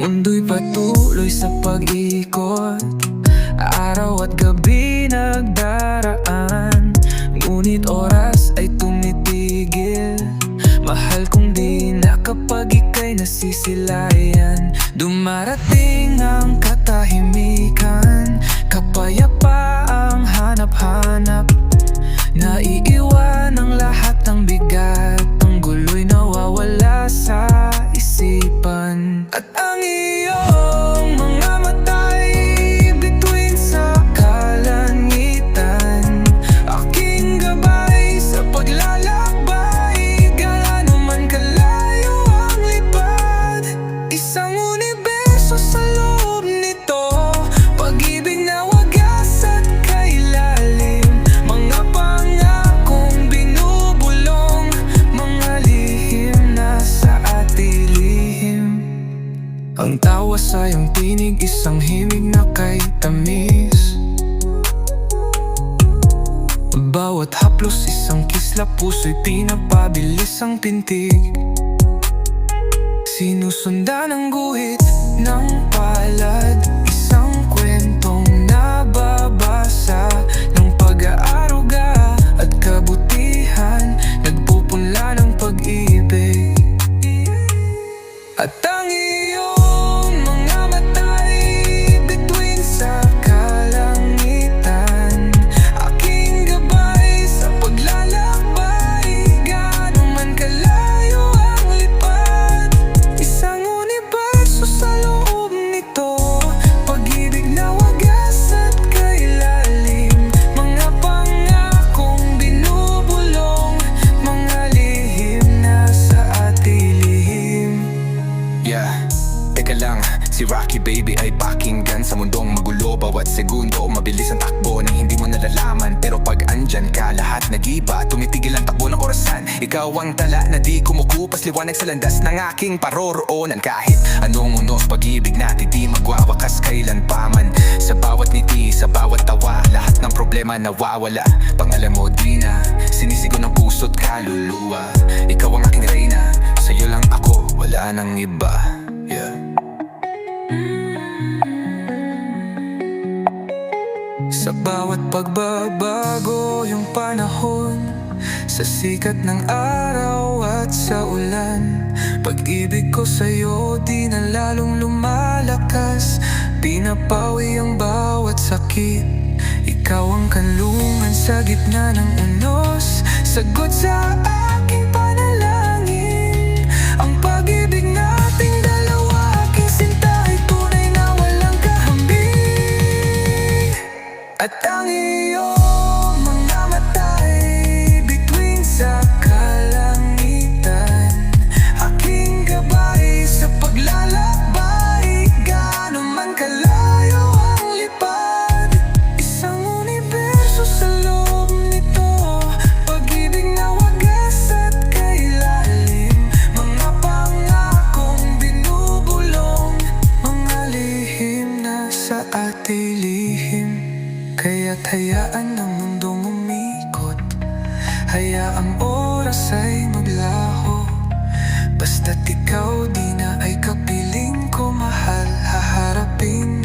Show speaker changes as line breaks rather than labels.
Mundo'y patuloy sa pag-ikot, araw at gabi nagdaraan, ngunit oras ay tumitigil. Mahal kong di na kapag ika'y nasisilayan. Dumarating ang katahimikan, kapayapaang hanap-hanap. Naiiwan ang lahat ng bigat, ang gulo'y nawawala sa isipan. At ang iyong mga matay bituin sa kalangitan, aking gabay sa paglalakbay, gaano man kalayo ang lipad. Isang universo sa loob nito, pag-ibig na wagas at kailalim. Mga pangakong binubulong, mga lihim na sa atilihim. Ang tawa sa iyong tinig, isang himig na kay tamis. Bawat haplos, isang kisla, puso'y pinapabilis ang pintig. Sinusundan ang guhit ng palad, isang kwentong nababasa ng pag-aaruga at kabutihan, nagpupunla ng pag-ibig. At ang iyong mga matay bituin sa kalangitan, aking gabay sa paglalakbay, gaano man kalayo ang lipad. Isang universo sa loob nito, pag-ibig na wagas at kailalim. Mga pangakong binubulong, mga lihim na sa atilihim.
Yeah, teka lang, si Rocky baby ay pakinggan. Sa mundong magulo, bawat segundo mabilis ang takbo nang hindi mo nalalaman. Pero pag andyan ka, lahat nag-iba, tumitigil ang takbo ng orasan. Ikaw ang tala na di kumukupas, liwanag sa landas ng aking paroroonan. Kahit anong unos, pag-ibig natin di magwawakas kailan pa man. Sa bawat ngiti, sa bawat tawa, lahat ng problema nawawala. Pangalan mo di na, sinisigaw ng puso't kaluluwa. Ikaw ang aking reyna, sa'yo lang ako, wala nang iba. Yeah.
Sa bawat pagbabago yung panahon, sa sikat ng araw at sa ulan, pag-ibig ko sa'yo di na lalong lumalakas. Pinapawi ang bawat sakit, ikaw ang kanlungan sa gitna ng unos, sagot sa aking panalangin. Ang pag-ibig nating dalawa, aking sinta ay tunay na walang kahambing. At ang iyong mga matay bituin sa kalangitan, aking gabay sa paglalakbay, gaano man kalayo ang lipad. Isang universo sa loob nito, pag-ibig na wagas at kailalim. Mga pangakong binubulong, mga lihim na sa atilihim. Kaya't hayaan ang mundong umikot, hayaang oras ay maglaho. Basta't ikaw di na ay kapiling ko, mahal, haharapin